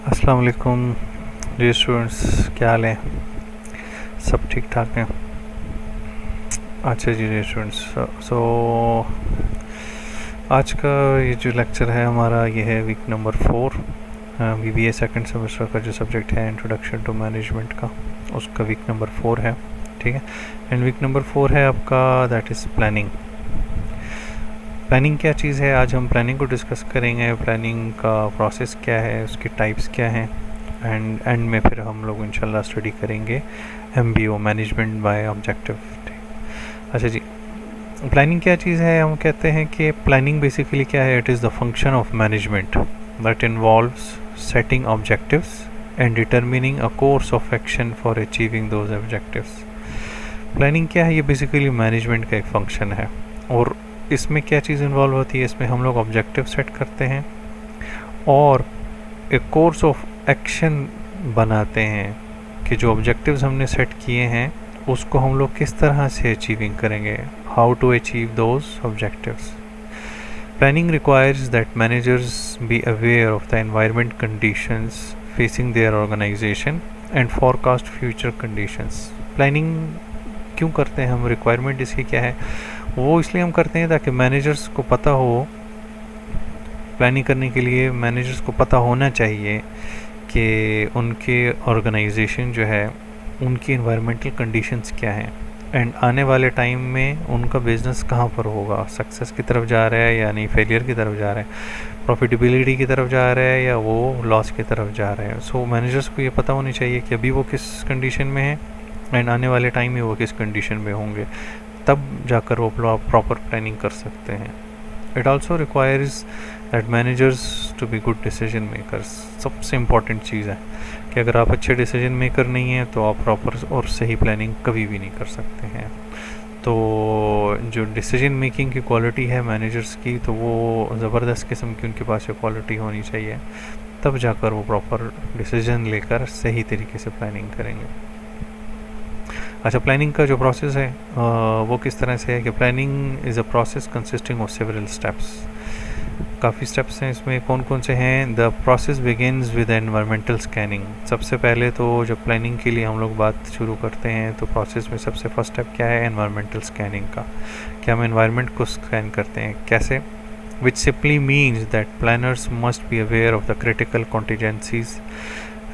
अस्सलाम वालेकुम जी स्टूडेंट्स, क्या हाल है? सब ठीक ठाक हैं? अच्छा जी स्टूडेंट्स, सो आज का ये जो लेक्चर है हमारा, ये है week number 4 BBA second semester का जो सब्जेक्ट है इंट्रोडक्शन टू मैनेजमेंट का, उसका वीक नंबर 4 है। ठीक है, एंड वीक नंबर 4 है आपका, दैट इज़ प्लानिंग। प्लानिंग क्या चीज़ है? आज हम प्लानिंग को डिस्कस करेंगे। प्लानिंग का प्रोसेस क्या है, उसकी टाइप्स क्या हैं, एंड में फिर हम लोग इंशाल्लाह स्टडी करेंगे MBO, मैनेजमेंट बाय ऑब्जेक्टिव। अच्छा जी, प्लानिंग क्या चीज़ है? हम कहते हैं कि प्लानिंग बेसिकली क्या है? It is the function of management that involves setting objectives and determining a course of action for achieving those objectives. Planning क्या है? ये बेसिकली मैनेजमेंट का एक फंक्शन है। और इसमें क्या चीज़ इन्वॉल्व होती है? इसमें हम लोग ऑब्जेक्टिव सेट करते हैं और एक कोर्स ऑफ एक्शन बनाते हैं कि जो ऑब्जेक्टिव्स हमने सेट किए हैं उसको हम लोग किस तरह से अचीविंग करेंगे, how to achieve those objectives. Planning requires that managers be aware of the environment conditions facing their organisation and forecast future conditions. Planning क्यों करते हैं हम? रिक्वायरमेंट इसकी क्या है? वो इसलिए हम करते हैं ताकि मैनेजर्स को पता हो, प्लानिंग करने के लिए मैनेजर्स को पता होना चाहिए कि उनके ऑर्गेनाइजेशन जो है उनकी इन्वायरमेंटल कंडीशंस क्या हैं एंड आने वाले टाइम में उनका बिज़नेस कहाँ पर होगा, सक्सेस की तरफ जा रहा है या नहीं, फेलियर की तरफ जा रहा है, प्रॉफिटेबिलिटी की तरफ जा रहा है या वो लॉस की तरफ जा रहा है। सो मैनेजर्स को ये पता होनी चाहिए कि अभी वो किस कंडीशन में है एंड आने वाले टाइम में वो किस कंडीशन में होंगे, तब जाकर वो प्रॉपर प्लानिंग कर सकते हैं। It also requires that managers to be good decision makers. सबसे इम्पॉर्टेंट चीज़ है कि अगर आप अच्छे डिसीजन मेकर नहीं हैं तो आप प्रॉपर और सही प्लानिंग कभी भी नहीं कर सकते हैं। तो जो डिसीजन मेकिंग की क्वालिटी है मैनेजर्स की, तो वो ज़बरदस्त किस्म की उनके पास ये क्वालिटी होनी चाहिए, तब जाकर वो प्रॉपर डिसीजन लेकर सही तरीके से प्लानिंग करेंगे। अच्छा, प्लानिंग का जो प्रोसेस है वो किस तरह से है कि planning is a process consisting of several steps. काफ़ी स्टेप्स हैं इसमें। कौन कौन से हैं? The process begins with environmental scanning. सबसे पहले तो जब प्लानिंग के लिए हम लोग बात शुरू करते हैं तो प्रोसेस में सबसे फर्स्ट स्टेप क्या है? एनवायरमेंटल स्कैनिंग का। क्या हम एनवायरनमेंट को स्कैन करते हैं? कैसे? Which simply means that planners must be aware of the critical contingencies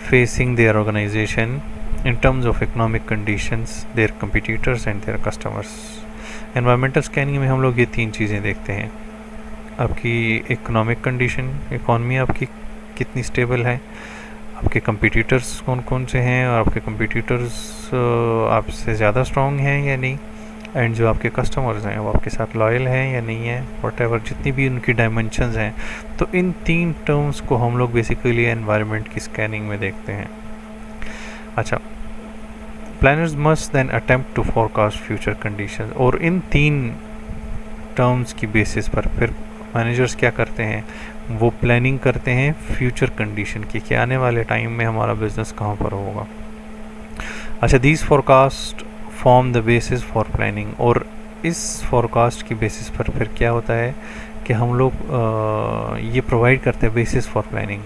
facing their organisation in terms of economic conditions, their competitors and their customers. Environmental scanning में हम लोग ये 3 चीज़ें देखते हैं। आपकी इकोनॉमिक कंडीशन, इकॉनमी आपकी कितनी स्टेबल है, आपके कंपटीटर्स कौन कौन से हैं और आपके कंपटीटर्स आपसे ज़्यादा स्ट्रॉन्ग हैं या नहीं, एंड जो आपके कस्टमर्स हैं वो आपके साथ लॉयल हैं या नहीं है, वॉटेवर जितनी भी उनकी डायमेंशंस हैं। तो इन 3 टर्म्स को हम लोग बेसिकली एनवायरनमेंट की स्कैनिंग में देखते हैं। अच्छा, planners must then attempt to forecast future conditions. और इन 3 टर्म्स की बेसिस पर फिर मैनेजर्स क्या करते हैं? वो प्लानिंग करते हैं फ्यूचर कंडीशन की कि आने वाले टाइम में हमारा बिजनेस कहाँ पर होगा। अच्छा, these forecast form the basis for planning. और इस फोरकास्ट की बेसिस पर फिर क्या होता है कि हम लोग ये प्रोवाइड करते हैं basis for planning.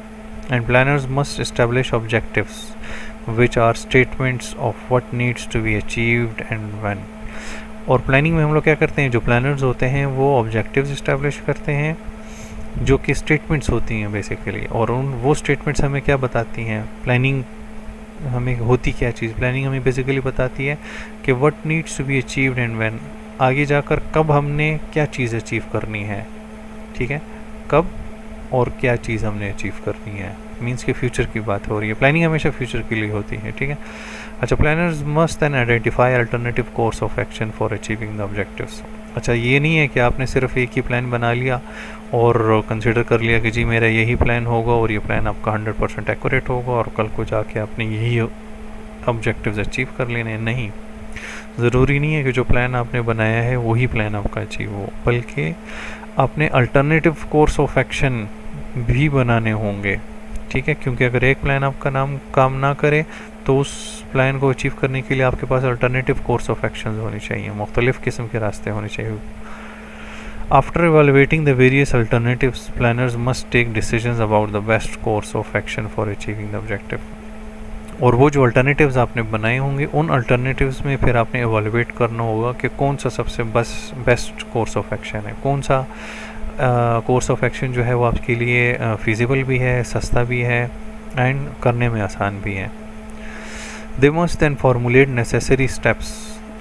And planners must establish objectives which are statements of what needs to be achieved and when। और प्लानिंग में हम लोग क्या करते हैं? जो प्लानर्स होते हैं वो ऑब्जेक्टिव्स इस्टेब्लिश करते हैं जो कि स्टेटमेंट्स होती हैं बेसिकली, और उन वो स्टेटमेंट्स हमें क्या बताती हैं? प्लानिंग हमें होती क्या चीज़? प्लानिंग हमें बेसिकली बताती है कि what needs to be achieved and when. आगे जाकर कब हमने क्या चीज़ अचीव करनी है, ठीक है, कब और क्या चीज़ हमने अचीव करनी है, मीन्स के फ्यूचर की बात हो रही है। प्लानिंग हमेशा फ्यूचर के लिए होती है, ठीक है। अच्छा, planners must then identify alternative course of action for achieving the objectives. अच्छा, ये नहीं है कि आपने सिर्फ एक ही प्लान बना लिया और कंसिडर कर लिया कि जी मेरा यही प्लान होगा और ये प्लान आपका 100% एक्यूरेट होगा और कल को जाके आपने यही ऑब्जेक्टिव्स अचीव कर लेने हैं। नहीं, ज़रूरी नहीं है कि जो प्लान आपने बनाया है वही प्लान आपका अचीव हो, बल्कि आपने अल्टरनेटिव कोर्स ऑफ एक्शन भी बनाने होंगे, ठीक है। क्योंकि अगर एक प्लान आपका काम ना करे तो उस प्लान को अचीव करने के लिए आपके पास अल्टरनेटिव कोर्स ऑफ एक्शन होने चाहिए, मुख्तलिफ़ किस्म के रास्ते होने चाहिए। After evaluating the various alternatives, planners must take decisions about the best course of action for achieving the objective. और वो जो अल्टरनेटिव्स आपने बनाए होंगे उन अल्टरनेटिव्स में फिर आपने एवेलुएट करना होगा कि कौन सा सबसे बेस्ट कोर्स ऑफ एक्शन है, कौन सा कोर्स ऑफ एक्शन जो है वो आपके लिए फिजिबल भी है, सस्ता भी है एंड करने में आसान भी है. They must then formulate necessary steps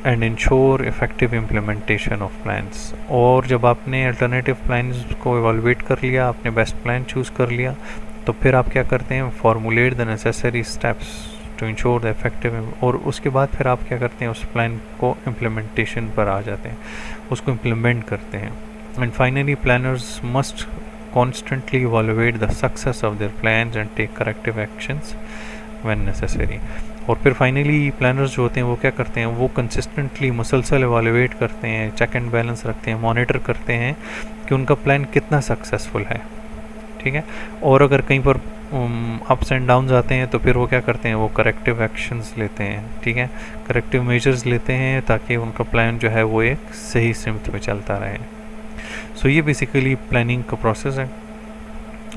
and ensure effective implementation of plans. और जब आपने अल्टरनेटिव प्लान्स को एवेलुएट कर लिया, आपने बेस्ट प्लान चूज़ कर लिया, तो फिर आप क्या करते हैं, formulate the necessary steps to ensure the effective. और उसके बाद फिर आप क्या करते हैं, उस प्लान को इम्प्लीमेंटेशन पर आ जाते हैं, उसको इम्प्लीमेंट करते हैं. And finally planners must constantly evaluate the success of their plans and take corrective actions when necessary. और फिर फाइनली प्लानर्स जो होते हैं वो क्या करते हैं, वो कंसिस्टेंटली मुसलसल इवैल्यूएट करते हैं, चेक एंड बैलेंस रखते हैं, मॉनिटर करते हैं कि उनका प्लान कितना सक्सेसफुल है. ठीक है. और अगर कहीं पर अप्स एंड डाउन्स आते हैं तो फिर वो क्या करते हैं, वो करेक्टिव एक्शंस लेते हैं. ठीक है, करेक्टिव मेजर्स लेते हैं ताकि उनका प्लान जो है वो एक सही सिमत में चलता रहे. सो ये बेसिकली प्लानिंग का प्रोसेस है.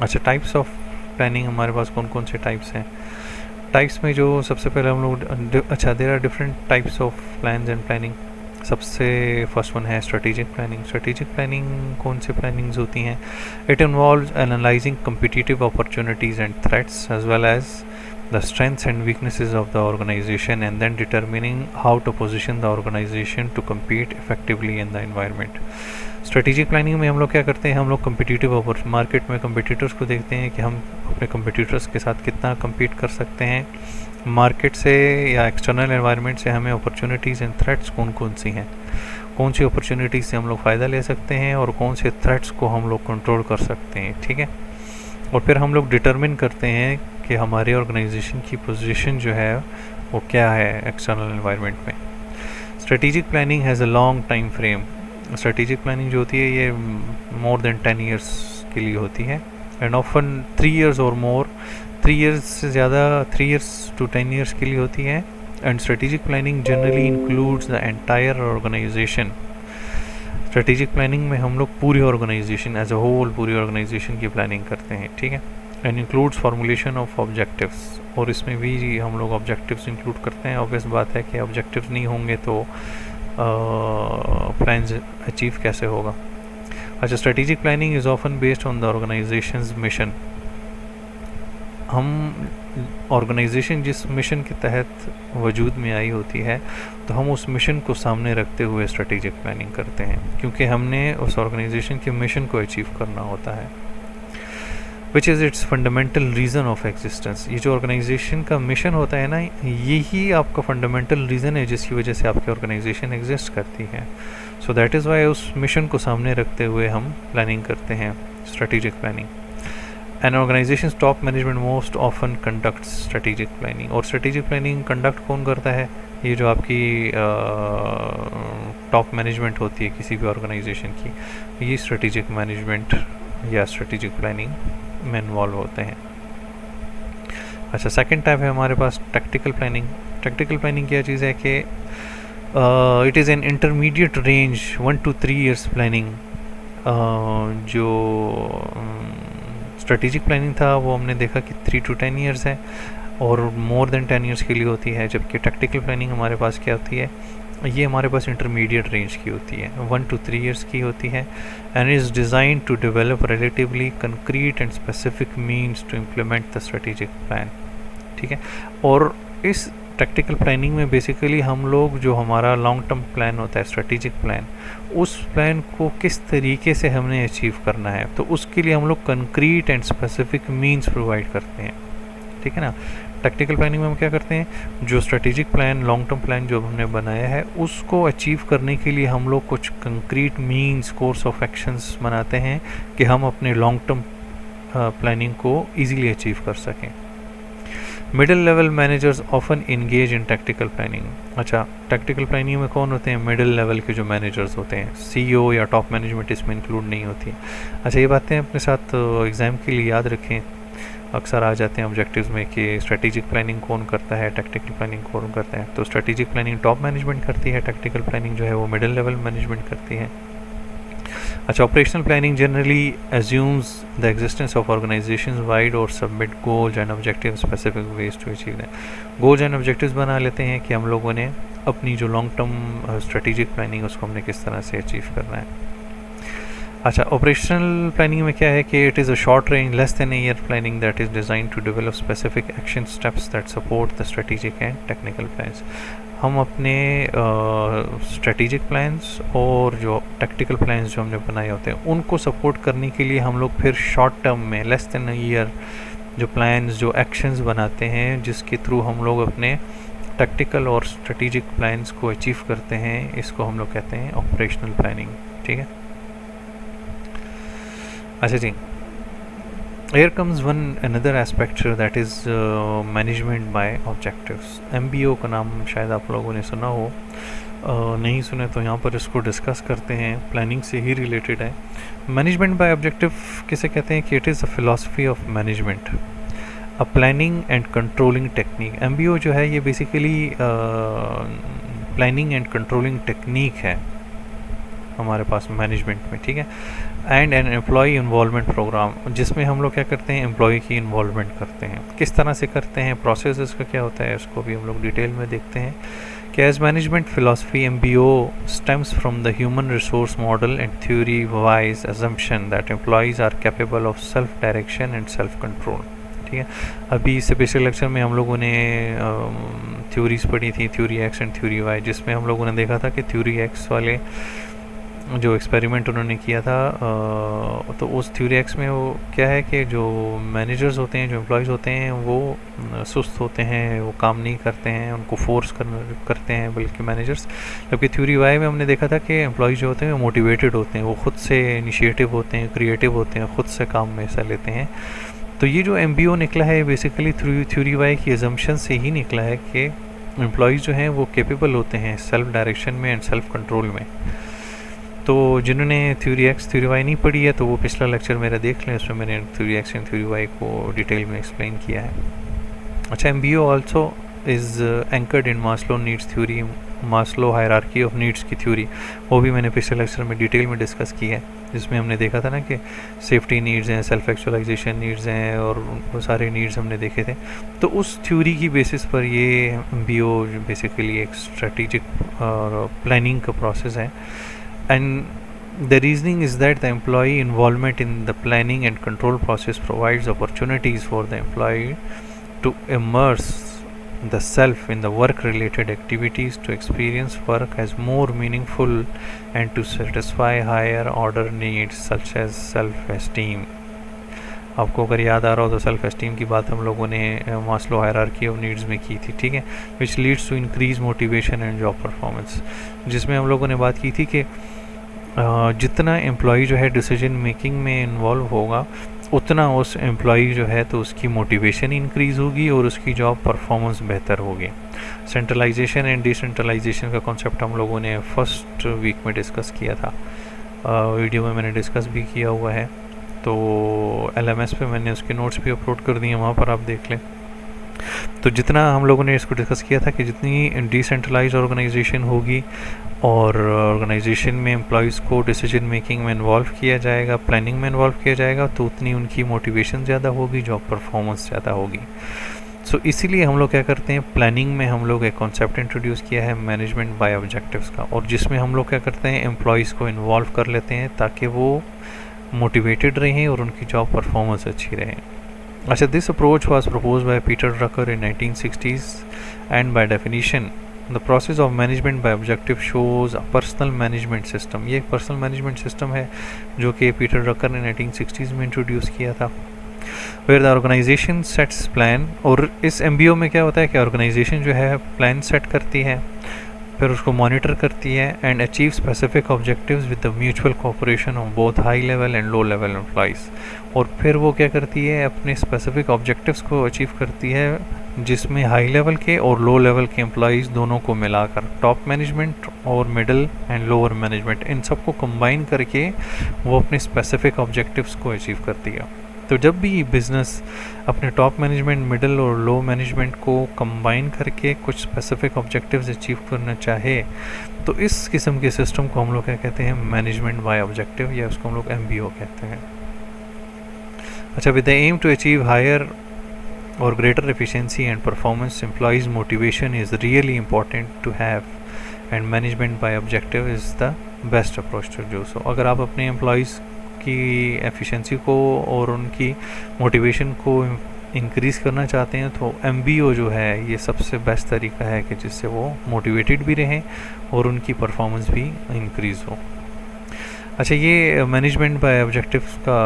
अच्छा, टाइप्स ऑफ प्लानिंग हमारे पास कौन कौन से टाइप्स हैं. टाइप्स में जो सबसे पहले हम लोग, अच्छा, there are different types of plans and planning. सबसे फर्स्ट वन है स्ट्रेटेजिक प्लानिंग. स्ट्रेटेजिक प्लानिंग कौन सी प्लानिंग्स होती हैं. It involves analysing competitive opportunities and threats as well as the strengths and weaknesses of the organisation and then determining how to position the organisation to compete effectively in the environment. Strategic planning में हम लोग क्या करते हैं, हम लोग competitive market में competitors को देखते हैं कि हम अपने कम्पिटिटर्स के साथ कितना कम्पीट कर सकते हैं. मार्केट से या एक्सटर्नल एनवायरनमेंट से हमें अपॉर्चुनिटीज़ एंड थ्रेट्स कौन कौन सी हैं, कौन सी अपॉर्चुनिटीज़ से हम लोग फ़ायदा ले सकते हैं और कौन से थ्रेट्स को हम लोग कंट्रोल कर सकते हैं. ठीक है. और फिर हम लोग डिटरमिन करते हैं कि हमारे ऑर्गेनाइजेशन की पोजीशन जो है वो क्या है एक्सटर्नल एनवायरनमेंट में. Strategic planning has a long time frame. Strategic planning जो होती है ये मोर देन 10 ईयर्स के लिए होती है एंड ऑफन 3 ईयर्स और मोर. 3 ईयर्स से ज़्यादा 3 ईयर्स टू 10 ईयर्स के लिए होती है. And strategic planning generally includes the entire organisation. Strategic planning में हम लोग पूरी ऑर्गेनाइजेशन एज अ होल, पूरी ऑर्गेनाइजेशन की प्लानिंग करते हैं. ठीक है. And includes formulation of objectives. और इसमें भी हम लोग ऑब्जेक्टिव्स इंक्लूड करते हैं. ऑब्वियस बात है कि ऑब्जेक्टिव्स नहीं होंगे तो प्लान्स अचीव कैसे होगा. अच्छा, strategic planning is often based on the organisations mission. हम ऑर्गेनाइजेशन जिस मिशन के तहत वजूद में आई होती है तो हम उस मिशन को सामने रखते हुए स्ट्रेटेजिक प्लानिंग करते हैं, क्योंकि हमने उस ऑर्गेनाइजेशन के मिशन को अचीव करना होता है. Which is its fundamental reason of existence. ये जो ऑर्गेनाइजेशन का मिशन होता है ना, यही आपका फंडामेंटल रीज़न है जिसकी वजह से आपकी ऑर्गेनाइजेशन एग्जिस्ट करती है. सो दैट इज़ वाई उस मिशन को सामने रखते हुए हम प्लानिंग करते हैं, strategic planning. An organisation top management most often conduct strategic planning. और स्ट्रेटेजिक प्लानिंग कंडक्ट कौन करता है, ये जो आपकी टॉप मैनेजमेंट होती है किसी भी ऑर्गेनाइजेशन की, ये स्ट्रेटेजिक मैनेजमेंट या स्ट्रेटेजिक प्लानिंग में इन्वॉल्व होते हैं. अच्छा, सेकंड टाइप है हमारे पास टैक्टिकल प्लानिंग. टैक्टिकल प्लानिंग क्या चीज़ है कि it is an intermediate range 1 to 3 years planning. जो स्ट्रेटेजिक प्लानिंग था वो हमने देखा कि 3 to 10 ईयर्स है और मोर देन 10 ईयर्स के लिए होती है, जबकि टैक्टिकल प्लानिंग हमारे पास क्या होती है, ये हमारे पास इंटरमीडिएट रेंज की होती है, 1 to 3 ईयर्स की होती है. And is design to develop relatively concrete and specific means to implement the strategic plan. ठीक है. और इस टैक्टिकल प्लानिंग में बेसिकली हम लोग जो हमारा लॉन्ग टर्म प्लान होता है, स्ट्रेटेजिक प्लान, उस प्लान को किस तरीके से हमने अचीव करना है, तो उसके लिए हम लोग concrete and specific means provide करते हैं. ठीक है ना. टैक्टिकल प्लानिंग में हम क्या करते हैं, जो strategic plan, long term plan जो हमने बनाया है उसको अचीव करने के लिए हम लोग कुछ concrete means, course of actions बनाते हैं कि हम अपने लॉन्ग टर्म प्लानिंग को ईजीली अचीव कर सकें. Middle level managers often engage in tactical planning. अच्छा, टैक्टिकल प्लानिंग में कौन होते हैं, मिडिल लेवल के जो मैनेजर्स होते हैं. सीईओ या टॉप मैनेजमेंट इसमें इंक्लूड नहीं होती. अच्छा, ये बातें अपने साथ एग्ज़ाम के लिए याद रखें, अक्सर आ जाते हैं ऑब्जेक्टिव्स में कि स्ट्रेटेजिक प्लानिंग कौन करता है, टैक्टिकल प्लानिंग कौन करता है. तो स्ट्रेटेजिक प्लानिंग टॉप मैनेजमेंट करती है, टैक्टिकल प्लानिंग जो है वो मिडिल लेवल मैनेजमेंट करती है. अच्छा, operational planning generally assumes the existence of organizations wide और submit goals and objectives specific ways to achieve them. goals and objectives बना लेते हैं कि हम लोगों ने अपनी जो लॉन्ग टर्म स्ट्रेटेजिक प्लानिंग उसको हमने किस तरह से अचीव करना है. अच्छा, ऑपरेशनल प्लानिंग में क्या है कि it is a short range less than a year planning that is design to develop specific action steps that support the strategic and technical plans. हम अपने स्ट्रेटेजिक प्लान्स और जो टैक्टिकल प्लान्स जो हमने बनाए होते हैं उनको सपोर्ट करने के लिए हम लोग फिर शॉर्ट टर्म में लेस देन अ ईयर जो प्लान्स जो एक्शंस बनाते हैं जिसके थ्रू हम लोग अपने टैक्टिकल और स्ट्रेटेजिक प्लान्स को अचीव करते हैं, इसको हम लोग कहते हैं ऑपरेशनल प्लानिंग. ठीक है. अच्छा जी, here comes one another aspect that is management by objectives. MBO का नाम शायद आप लोगों ने सुना हो, नहीं सुने तो यहाँ पर इसको डिस्कस करते हैं, प्लानिंग से ही रिलेटेड है. मैनेजमेंट बाय ऑब्जेक्टिव किसे कहते हैं कि it is a philosophy of management, a planning and controlling technique. MBO जो है ये basically planning and controlling technique है हमारे पास मैनेजमेंट में. ठीक है. And an employee involvement program, जिसमें हम लोग क्या करते हैं, एम्प्लॉय की इन्वॉल्वमेंट करते हैं. किस तरह से करते हैं, प्रोसेस इसका क्या होता है, उसको भी हम लोग डिटेल में देखते हैं. कि as management philosophy MBO stems from the human resource model and theory Y's assumption that employees are capable of self direction and self control. ठीक है. अभी इससे पिछले लेक्चर में हम लोगों ने थ्योरीज पढ़ी थी, theory X and theory Y, जिसमें हम लोगों ने देखा था कि थ्योरी एक्स वाले जो एक्सपेरिमेंट उन्होंने किया था, तो उस थ्योरी एक्स में वो क्या है कि जो मैनेजर्स होते हैं, जो एम्प्लॉयज़ होते हैं, वो सुस्त होते हैं, वो काम नहीं करते हैं, उनको फोर्स करते हैं बल्कि मैनेजर्स. जबकि थ्योरी वाई में हमने देखा था कि एम्प्लॉयज़ जो होते हैं वो मोटिवेटेड होते हैं, वो खुद से इनिशिएटिव होते हैं, क्रिएटिव होते हैं, खुद से काम में हिस्सा लेते हैं. तो ये जो MBO निकला है बेसिकली थ्योरी वाई की एजम्पशन से ही निकला है कि एम्प्लॉयज़ जो हैं वो कैपेबल होते हैं सेल्फ डायरेक्शन में एंड सेल्फ कंट्रोल में. तो जिन्होंने थ्योरी एक्स थ्योरी वाई नहीं पढ़ी है तो वो पिछला लेक्चर मेरा देख लें, उसमें मैंने theory X and theory Y को डिटेल में एक्सप्लेन किया है. अच्छा, MBO also is anchored in Maslow needs theory, Maslow hierarchy of needs की थ्योरी, वो भी मैंने पिछले लेक्चर में डिटेल में डिस्कस की है, जिसमें हमने देखा था ना कि सेफ्टी नीड्स हैं, सेल्फ एक्चुअलाइजेशन नीड्स हैं और वो सारे नीड्स हमने देखे थे. तो उस थ्योरी की बेसिस पर ये MBO बेसिकली एक स्ट्रेटेजिक और प्लानिंग का प्रोसेस है. And the reasoning is that the employee involvement in the planning and control process provides opportunities for the employee to immerse the self in the work related activities, to experience work as more meaningful and to satisfy higher order needs such as self esteem. आपको अगर याद आ रहा हो तो self esteem की बात हम लोगों ने मास्लो हायरार्की ऑफ नीड्स में की थी. ठीक है. Which leads to increase motivation and job performance, जिसमें हम लोगों ने बात की थी कि जितना एम्प्लॉई जो है डिसीजन मेकिंग में इन्वॉल्व होगा उतना उस एम्प्लॉई जो है तो उसकी मोटिवेशन इंक्रीज़ होगी और उसकी जॉब परफॉर्मेंस बेहतर होगी. सेंट्रलाइजेशन एंड डिसेंट्रलाइजेशन का कॉन्सेप्ट हम लोगों ने फर्स्ट वीक में डिस्कस किया था, वीडियो में मैंने डिस्कस भी किया हुआ है. तो LMS पे मैंने उसके नोट्स भी अपलोड कर दिए, वहाँ पर आप देख लें. तो जितना हम लोगों ने इसको डिस्कस किया था कि जितनी डिसेंट्रलाइज ऑर्गेनाइजेशन होगी और ऑर्गेनाइजेशन में एम्प्लॉयज़ को डिसीजन मेकिंग में इन्वॉल्व किया जाएगा, प्लानिंग में इन्वॉल्व किया जाएगा, तो उतनी उनकी मोटिवेशन ज़्यादा होगी, जॉब परफॉर्मेंस ज़्यादा होगी. सो इसीलिए हम लोग क्या करते हैं, प्लानिंग में हम लोग एक कॉन्सेप्ट इंट्रोड्यूस किया है मैनेजमेंट बाय ऑब्जेक्टिव्स का, और जिसमें हम लोग क्या करते हैं, एम्प्लॉयज़ को इन्वॉल्व कर लेते हैं ताकि वो मोटिवेटेड रहें और उनकी जॉब परफॉर्मेंस अच्छी रहे. अच्छा, this approach was proposed by Peter Drucker in 1960s and by definition the process of management by objective shows a personal management system. ये एक पर्सनल मैनेजमेंट सिस्टम है जो कि पीटर ड्रकर ने 1960s में इंट्रोड्यूस किया था. Where the organisation sets plan, और इस MBO में क्या होता है कि ऑर्गेनाइजेशन जो है प्लान सेट करती है, फिर उसको मॉनिटर करती है and achieve specific objectives with the mutual cooperation of both high level and low level employees. और फिर वो क्या करती है, अपने स्पेसिफिक ऑब्जेक्टिव्स को अचीव करती है जिसमें हाई लेवल के और लो लेवल के एम्प्लॉयज़ दोनों को मिलाकर, टॉप मैनेजमेंट और मिडिल एंड लोअर मैनेजमेंट, इन सबको कंबाइन करके वो अपने स्पेसिफिक ऑब्जेक्टिव्स को अचीव करती है. तो जब भी बिज़नेस अपने टॉप मैनेजमेंट, मिडिल और लो मैनेजमेंट को कंबाइन करके कुछ स्पेसिफिक ऑब्जेक्टिव्स अचीव करना चाहे, तो इस किस्म के सिस्टम को हम लोग क्या कहते हैं, मैनेजमेंट बाय ऑब्जेक्टिव, या उसको हम लोग MBO कहते हैं। अच्छा, with the aim to achieve higher or greater efficiency and performance, employees motivation is really important to have, and management by objective is the best approach to do so। अगर आप अपने एम्प्लॉयज़ की efficiency को और उनकी motivation को increase करना चाहते हैं तो MBO जो है ये सबसे बेस्ट तरीका है कि जिससे वो मोटिवेटेड भी रहें और उनकी परफॉर्मेंस भी इंक्रीज़ हो। अच्छा, ये मैनेजमेंट बाय ऑब्जेक्टिव्स का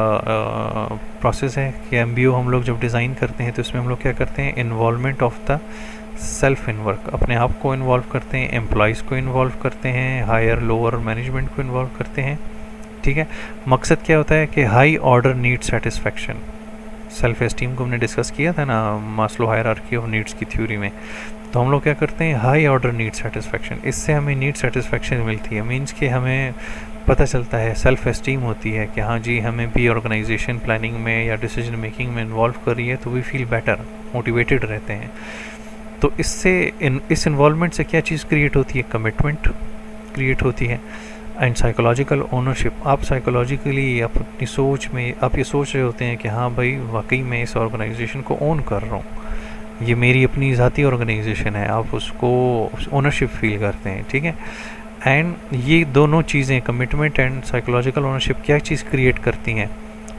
प्रोसेस है कि MBO हम लोग जब डिज़ाइन करते हैं तो इसमें हम लोग क्या करते हैं, involvement of the self in work, अपने आप को इन्वॉल्व करते हैं, एम्प्लॉयज़ को इन्वॉल्व करते हैं, हायर लोअर मैनेजमेंट को इन्वॉल्व करते हैं। ठीक है, मकसद क्या होता है कि high order need satisfaction. Self esteem को हमने डिस्कस किया था ना मास्लो हायरार्की ऑफ नीड्स की थ्योरी में, तो हम लोग क्या करते हैं, हाई ऑर्डर नीड सेटिस्फेक्शन, इससे हमें नीड सेटिस्फेक्शन मिलती है। मीन्स कि हमें पता चलता है, सेल्फ एस्टीम होती है कि हाँ जी हमें भी ऑर्गेनाइजेशन प्लानिंग में या डिसीजन मेकिंग में इन्वॉल्व कर रही है, तो वी फील बेटर, मोटिवेटेड रहते हैं। तो इससे इस इन्वॉल्वमेंट से क्या चीज़ क्रिएट होती है, कमिटमेंट क्रिएट होती है, एंड साइकोलॉजिकल ओनरशिप। आप साइकोलॉजिकली अपनी सोच में आप ये सोच रहे होते हैं कि हाँ भाई वाकई मैं इस ऑर्गेनाइजेशन को ओन कर रहा हूँ, ये मेरी अपनी ज़ाती ऑर्गेनाइजेशन है, आप उसको ओनरशिप फील करते हैं। ठीक है, एंड ये दोनों चीज़ें, कमिटमेंट एंड साइकोलॉजिकल ओनरशिप, क्या चीज़ क्रिएट करती हैं,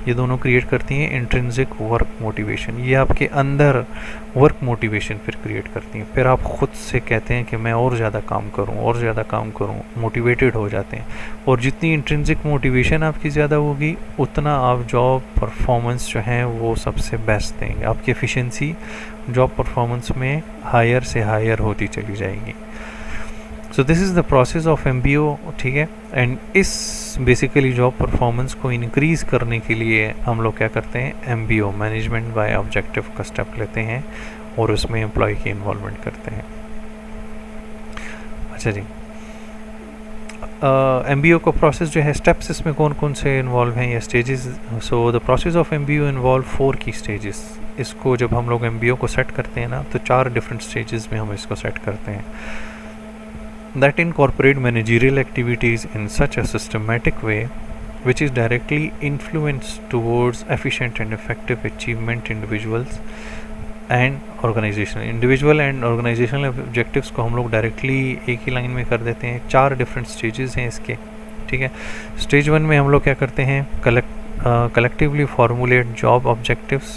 ये दोनों क्रिएट करती हैं इंट्रिंसिक वर्क मोटिवेशन। ये आपके अंदर वर्क मोटिवेशन फिर क्रिएट करती हैं, फिर आप ख़ुद से कहते हैं कि मैं और ज़्यादा काम करूं, और ज़्यादा काम करूं, मोटिवेटेड हो जाते हैं। और जितनी इंट्रिंसिक मोटिवेशन आपकी ज़्यादा होगी उतना आप जॉब परफॉर्मेंस जो है वो सबसे बेस्ट देंगे, आपकी एफिशिएंसी जॉब परफॉर्मेंस में हायर से हायर होती चली जाएगी। So this is the process of MBO। ठीक है, एंड इस बेसिकली जॉब परफॉर्मेंस को इंक्रीज़ करने के लिए हम लोग क्या करते हैं, MBO मैनेजमेंट बाय ऑब्जेक्टिव का स्टेप लेते हैं और उसमें एम्प्लॉय की इन्वॉल्वमेंट करते हैं। अच्छा जी, MBO का प्रोसेस जो है, स्टेप्स इसमें कौन कौन से इन्वॉल्व हैं या stages. So the process of MBO involve 4 की स्टेजेस। इसको जब हम लोग MBO को सेट करते हैं ना, तो 4 डिफरेंट स्टेजेस में हम इसको सेट करते हैं, that incorporate managerial activities in such a systematic way which is directly influenced towards efficient and effective achievement individuals and individual and organizational objectives को हम लोग डायरेक्टली एक ही लाइन में कर देते हैं। 4 डिफरेंट स्टेजेस हैं इसके। ठीक है, स्टेज 1 में हम लोग क्या करते हैं, collectively formulate job objectives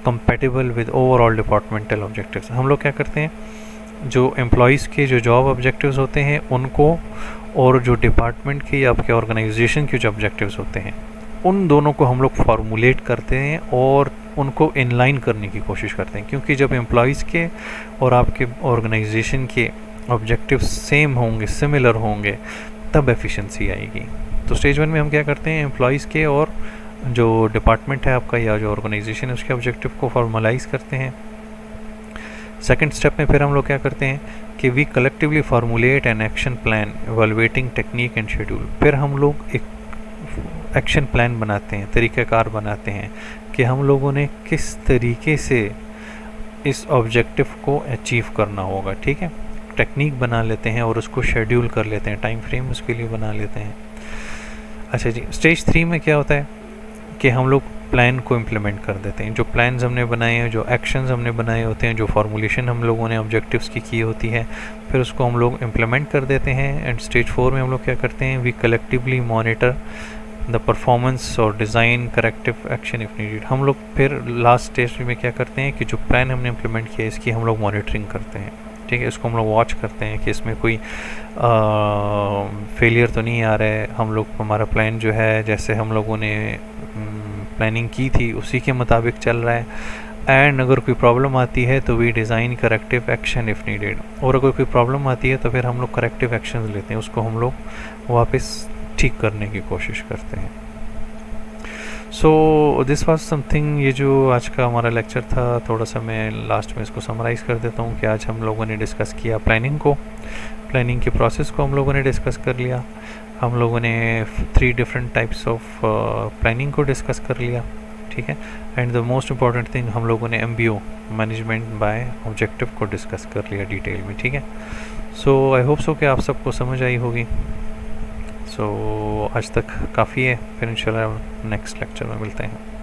compatible with overall departmental objectives. हम लोग क्या करते हैं, जो एम्प्लॉयज़ के जो जॉब ऑब्जेक्टिव्स होते हैं उनको, और जो डिपार्टमेंट के या आपके ऑर्गेनाइजेशन के जो ऑब्जेक्टिव्स होते हैं उन दोनों को हम लोग फार्मूलेट करते हैं और उनको इनलाइन करने की कोशिश करते हैं। क्योंकि जब एम्प्लॉयज़ के और आपके ऑर्गेनाइजेशन के ऑब्जेक्टिव्स सेम होंगे, सिमिलर होंगे, तब एफिशिएंसी आएगी। तो स्टेज 1 में हम क्या करते हैं, एम्प्लॉयज़ के और जो डिपार्टमेंट है आपका या जो ऑर्गेनाइजेशन है उसके ऑब्जेक्टिव को फॉर्मलाइज़ करते हैं। सेकंड स्टेप में फिर हम लोग क्या करते हैं कि we collectively formulate an action plan evaluating technique and schedule. फिर हम लोग एक एक्शन प्लान बनाते हैं, तरीक़ाकार बनाते हैं कि हम लोगों ने किस तरीके से इस ऑब्जेक्टिव को अचीव करना होगा। ठीक है, टेक्निक बना लेते हैं और उसको शेड्यूल कर लेते हैं, टाइम फ्रेम उसके लिए बना लेते हैं। अच्छा जी, स्टेज 3 में क्या होता है कि हम लोग प्लान को इम्प्लीमेंट कर देते हैं। जो प्लान्स हमने बनाए हैं, जो एक्शंस हमने बनाए होते हैं, जो फॉर्मुलेशन हम लोगों ने ऑब्जेक्टिव्स की होती है, फिर उसको हम लोग इम्प्लीमेंट कर देते हैं। एंड स्टेज 4 में हम लोग क्या करते हैं, we collectively monitor the performance और design corrective action if needed. हम लोग फिर लास्ट स्टेज में क्या करते हैं कि जो प्लान हमने इम्प्लीमेंट किया इसकी हम लोग मॉनिटरिंग करते हैं। ठीक है, इसको हम लोग वॉच करते हैं कि इसमें कोई फेलियर तो नहीं आ रहा है। हम लोग, हमारा प्लान जो है जैसे हम लोगों ने प्लानिंग की थी उसी के मुताबिक चल रहा है। एंड अगर कोई प्रॉब्लम आती है तो we design corrective action if needed. और अगर कोई प्रॉब्लम आती है तो फिर हम लोग करेक्टिव एक्शन लेते हैं, उसको हम लोग वापस ठीक करने की कोशिश करते हैं। सो दिस वाज समथिंग, ये जो आज का हमारा लेक्चर था, थोड़ा सा मैं लास्ट में इसको समराइज़ कर देता हूँ कि आज हम लोगों ने डिस्कस किया प्लानिंग को, प्लानिंग के प्रोसेस को हम लोगों ने डिस्कस कर लिया। हम लोगों ने 3 डिफरेंट टाइप्स ऑफ प्लानिंग को डिस्कस कर लिया। ठीक है। And the most important thing, हम लोगों ने MBO मैनेजमेंट बाय ऑब्जेक्टिव को डिस्कस कर लिया डिटेल में, ठीक है। सो आई होप सो कि आप सबको समझ आई होगी। सो आज तक काफ़ी है, फिर इंशाल्लाह नेक्स्ट लेक्चर में मिलते हैं।